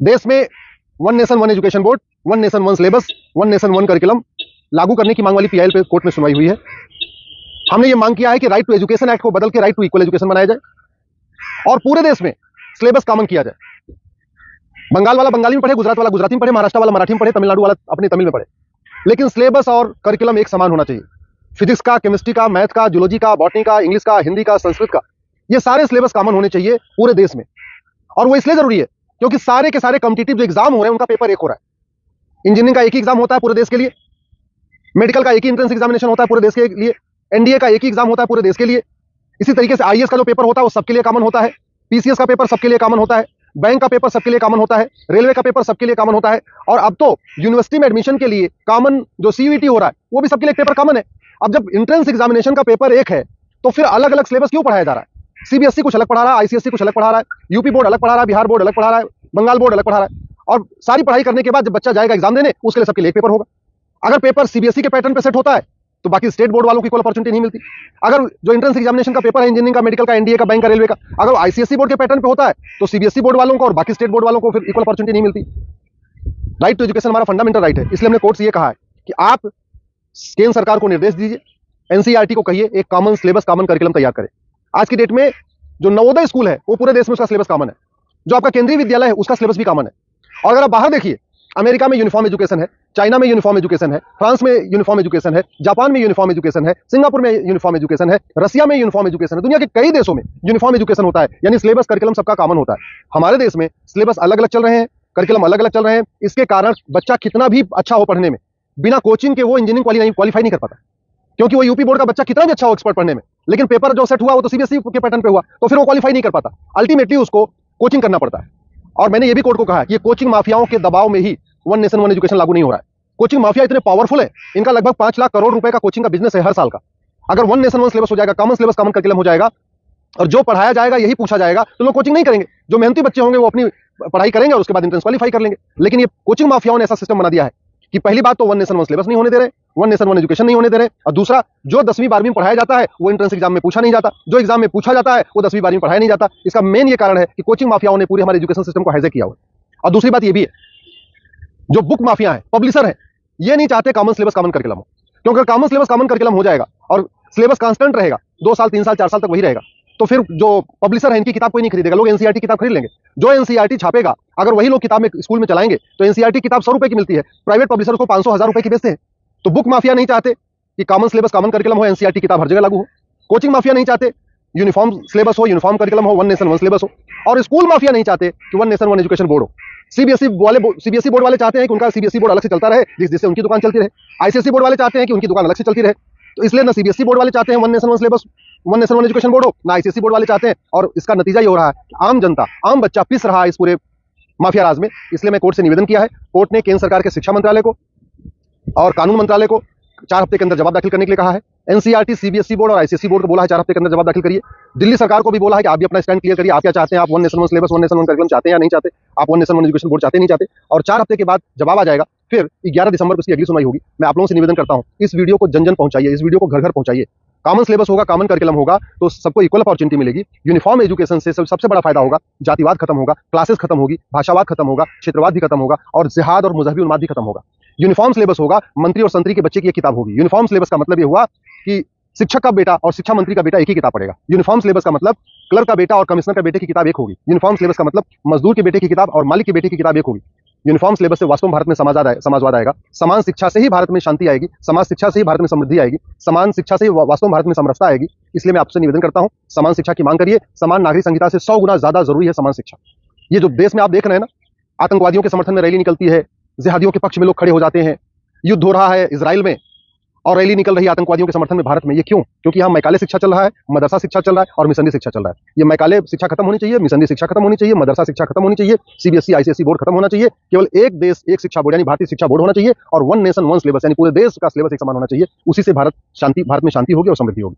देश में one nation one education board, one nation one syllabus, one nation one curriculum लागू करने की मांग वाली पीआईएल पे कोर्ट में सुनवाई हुई है। हमने ये मांग किया है कि राइट टू एजुकेशन एक्ट को बदल के राइट टू इक्वल एजुकेशन बनाया जाए और पूरे देश में सिलेबस कॉमन किया जाए। बंगाल वाला बंगाली में पढ़े, गुजरात वाला गुजराती में पढ़े, महाराष्ट्र वाला मराठी में पढ़े, तमिलनाडु वाला अपनी तमिल में पढ़े, लेकिन सिलेबस और करिकुलम एक समान होना चाहिए। फिजिक्स का, केमिस्ट्री का, मैथ का, जूलॉजी का, बॉटनी का, इंग्लिश का, हिंदी का, संस्कृत का, ये सारे सिलेबस कॉमन होने चाहिए पूरे देश में। और वो इसलिए जरूरी है क्योंकि सारे के सारे कॉम्पिटिटिव जो एग्जाम हो रहे हैं उनका पेपर एक हो रहा है। इंजीनियरिंग का एक ही एग्जाम होता है पूरे देश के लिए, मेडिकल का एक ही एंट्रेंस एग्जामिनेशन होता है पूरे देश के लिए, एनडीए का एक ही एग्जाम होता है पूरे देश के लिए। इसी तरीके से आईएएस का जो पेपर होता है वो सबके लिए कॉमन होता है, पीसीएस का पेपर सबके लिए कॉमन होता है, बैंक का पेपर सबके लिए कॉमन होता है, रेलवे का पेपर सबके लिए कॉमन होता है। और अब तो यूनिवर्सिटी में एडमिशन के लिए कॉमन जो सीयूईटी हो रहा है वो भी सबके लिए पेपर कॉमन है। अब जब एंट्रेंस एग्जामिनेशन का पेपर एक है तो फिर अलग अलग सिलेबस क्यों पढ़ाया जा रहा है? सीबीएसई कुछ अलग पढ़ा रहा है, आईसीएसई कुछ अलग पढ़ा रहा है, यूपी बोर्ड अलग पढ़ा रहा है, बिहार बोर्ड अलग पढ़ा रहा है, बंगाल बोर्ड अलग पढ़ा रहा है। और सारी पढ़ाई करने के बाद जब बच्चा जाएगा एग्जाम देने, उसके लिए सबके लिए एक पेपर होगा। अगर पेपर सीबीएसई के पैटर्न पे सेट होता है तो बाकी स्टेट बोर्ड वालों की कोई अपॉर्चुनिटी नहीं मिलती। अगर जो एंट्रेंस एग्जामिनेशन का पेपर है इंजीनियरिंग का, मेडिकल का, एनडीए का, बैंक का, रेलवे का, अगर आईसीएसई बोर्ड के पैटर्न पे होता है तो सीबीएसई बोर्ड वालों को और बाकी स्टेट बोर्ड वालों को फिर इक्वल अपॉर्चुनिटी नहीं मिलती। राइट टू एजुकेशन हमारा फंडामेंटल राइट है, इसलिए हमने कोर्ट से ये कहा है कि आप केंद्र सरकार को निर्देश दीजिए, एनसीईआरटी को कहिए एक कॉमन सिलेबस, कॉमन करिकुलम तैयार करे। आज की डेट में जो नवोदय स्कूल है वो पूरे देश में उसका सिलेबस कॉमन है, जो आपका केंद्रीय विद्यालय है उसका सिलेबस भी कॉमन है। और अगर आप बाहर देखिए, अमेरिका में यूनिफॉर्म एजुकेशन है, चाइना में यूनिफॉर्म एजुकेशन है, फ्रांस में यूनिफॉर्म एजुकेशन है, जापान में यूनिफॉर्म एजुकेशन है, सिंगापुर में यूनिफॉर्म एजुकेशन है, रसिया में यूनिफॉर्म एजुकेशन है, दुनिया के कई देशों में यूनिफॉर्म एजुकेशन होता है, यानी सिलेबस करिकुलम सबका कॉमन होता है। हमारे देश में सिलेबस अलग अलग चल रहे हैं, करिकुलम अलग अलग चल रहे हैं। इसके कारण बच्चा कितना भी अच्छा हो पढ़ने में, बिना कोचिंग के वो इंजीनियरिंग क्वालिफाई नहीं कर पाता, क्योंकि वो यूपी बोर्ड का बच्चा कितना भी अच्छा हो एक्सपर्ट पढ़ने में, लेकिन पेपर जो सेट हुआ वो तो सीबीएसई के पैटर्न पे हुआ, तो फिर वो क्वालिफाई नहीं कर पाता। अल्टीमेटली उसको कोचिंग करना पड़ता है। और मैंने ये भी कोर्ट को कहा कि ये कोचिंग माफियाओं के दबाव में ही वन नेशन वन एजुकेशन लागू नहीं हो रहा है। कोचिंग माफिया इतने पावरफुल है, इनका लगभग 5 लाख करोड़ रुपए का कोचिंग का बिजनेस है हर साल का। अगर वन नेशन वन सिलेबस हो जाएगा, कॉमन सिलेबस, कॉमन करिकुलम हो जाएगा और जो पढ़ाया जाएगा यही पूछा जाएगा, तो लोग कोचिंग नहीं करेंगे। जो मेहनती बच्चे होंगे वो अपनी पढ़ाई करेंगे और उसके बाद एंट्रेंस क्वालिफाई कर लेंगे। लेकिन ये कोचिंग माफियाओं ने ऐसा सिस्टम बना दिया है कि पहली बात तो वन नेशन वन सिलेबस नहीं होने दे रहे, वन नेशन वन एजुकेशन नहीं होने दे रहे, और दूसरा जो 10वीं 12वीं में पढ़ाया जाता है वो एंट्रेंस एग्जाम में पूछा नहीं जाता, जो एग्जाम में पूछा जाता है वो 10वीं 12वीं में पढ़ाया नहीं जाता। इसका मेन ये कारण है कि कोचिंग माफियाओं ने पूरे हमारे एजुकेशन सिस्टम को हाईजैक किया हुआ है। और दूसरी बात ये भी है, जो बुक माफिया है, पब्लिशर है, ये नहीं चाहते कॉमन सिलेबस कॉमन करिकुलम हो, क्योंकि कॉमन सिलेबस कॉमन करिकुलम हो जाएगा और सिलेबस कांस्टेंट रहेगा, 2 साल 3 साल 4 साल तक वही रहेगा, तो फिर जो पब्लिशर है इनकी किताब कोई नहीं खरीदेगा, लोग एनसीईआरटी किताब खरीद लेंगे। जो एनसीईआरटी छापेगा अगर वही लोग किताब में स्कूल में चलाएंगे तो एनसीईआरटी किताब 100 रुपए की मिलती है, प्राइवेट पब्लिशर को 500-1000 रुपए की बेचते हैं। तो बुक माफिया नहीं चाहते कि कॉमन सिलेबस कॉमन करिकुलम हो, एनसीईआरटी किताब हर जगह लागू हो। कोचिंग माफिया नहीं चाहते यूनिफॉर्म सिलेबस हो, यूनिफॉर्म करिकुलम हो, वन नेशन वन सिलेबस हो। और स्कूल माफिया नहीं चाहते कि one nation one education board हो। सीबीएसई बोर्ड वाले चाहते हैं कि उनका सीबीएसई बोर्ड अलग से चलता रहे, जिससे उनकी दुकान चलती रहे। आईसीएसई बोर्ड वाले चाहते हैं कि उनकी दुकान अलग से चलती रहे। तो इसलिए ना सीबीएसई बोर्ड वाले चाहते हैं one nation one syllabus, one nation one education board हो, ना आईसीएसई बोर्ड वाले चाहते हैं। और इसका नतीजा ये हो रहा है कि आम जनता, आम बच्चा पिस रहा है इस पूरे माफिया राज में। इसलिए मैं कोर्ट से निवेदन किया है, कोर्ट ने केंद्र सरकार के शिक्षा मंत्रालय को और कानून मंत्रालय को 4 हफ्ते के अंदर जवाब दाखिल करने के लिए कहा है। एनसीईआरटी, सीबीएसई बोर्ड और आईसीएसई बोर्ड को बोला है 4 हफ्ते के अंदर जवाब दाखिल करिए। दिल्ली सरकार को भी बोला है कि आप भी अपना स्टैंड क्लियर करिए, आप क्या चाहते हैं, आप one nation one syllabus, one nation one curriculum चाहते हैं या नहीं चाहते, आप one nation one education board चाहते नहीं चाहते। और 4 हफ्ते के बाद जवाब आ जाएगा, फिर 11 दिसंबर को इसकी अगली सुनवाई होगी। मैं आप लोगों से निवेदन करता हूं, इस वीडियो को जन जन पहुंचाइए, इस वीडियो को घर घर पहुंचाइए। कॉमन सिलेबस होगा, कॉमन करिकुलम होगा तो सबको इक्वल अपॉर्चुनिटी मिलेगी। यूनिफॉर्म एजुकेशन से सबसे बड़ा फायदा होगा, जातिवाद खत्म होगा, क्लासेस खत्म होगी, भाषावाद खत्म होगा, क्षेत्रवाद भी खत्म होगा और जिहाद और मजहबी उन्माद भी खत्म होगा। यूनिफॉर्म सिलेबस होगा, मंत्री और संतरी के बच्चे की एक किताब होगी। यूनिफॉर्म सिलेबस का मतलब ये हुआ कि शिक्षक का बेटा और शिक्षा मंत्री का बेटा एक ही किताब पढ़ेगा। यूनिफॉर्म सिलेबस का मतलब क्लर्क का बेटा और कमिश्नर का बेटे की किताब एक होगी। यूनिफॉर्म सिलेबस का मतलब मजदूर के बेटे की किताब और मालिक के बेटे की किताब एक होगी। यूनिफॉर्म सिलेबस से वास्तव में भारत में समाजवाद आएगा। समान शिक्षा से ही भारत में शांति आएगी, समाज शिक्षा से ही भारत में समृद्धि आएगी, समान शिक्षा से ही वास्तव में भारत में समरसता आएगी। इसलिए मैं आपसे निवेदन करता हूं, समान शिक्षा की मांग करिए। समान नागरिक संहिता से 100 गुना ज्यादा जरूरी है समान शिक्षा। ये जो देश में आप देख रहे हैं ना, आतंकवादियों के समर्थन में रैली निकलती है, जिहादियों के पक्ष में लोग खड़े हो जाते हैं, युद्ध हो रहा है इजराइल में और रैली निकल रही है आतंकवादियों के समर्थन में भारत में। ये क्यों? क्योंकि यहाँ मैकाले शिक्षा चल रहा है, मदरसा शिक्षा चल रहा है और मिशनरी शिक्षा चल रहा है। ये मैकाले शिक्षा खत्म होनी चाहिए, मिशनरी शिक्षा खत्म होनी चाहिए, मदरसा शिक्षा खत्म होनी चाहिए, सीबीएसई आईसीएसई बोर्ड खत्म होना चाहिए। केवल एक देश एक शिक्षा बोर्ड यानी भारतीय शिक्षा बोर्ड होना चाहिए और वन नेशन वन सिलेबस यानी पूरे देश का सिलेबस एक समान होना चाहिए। उसी से भारत में शांति होगी और समृद्धि होगी।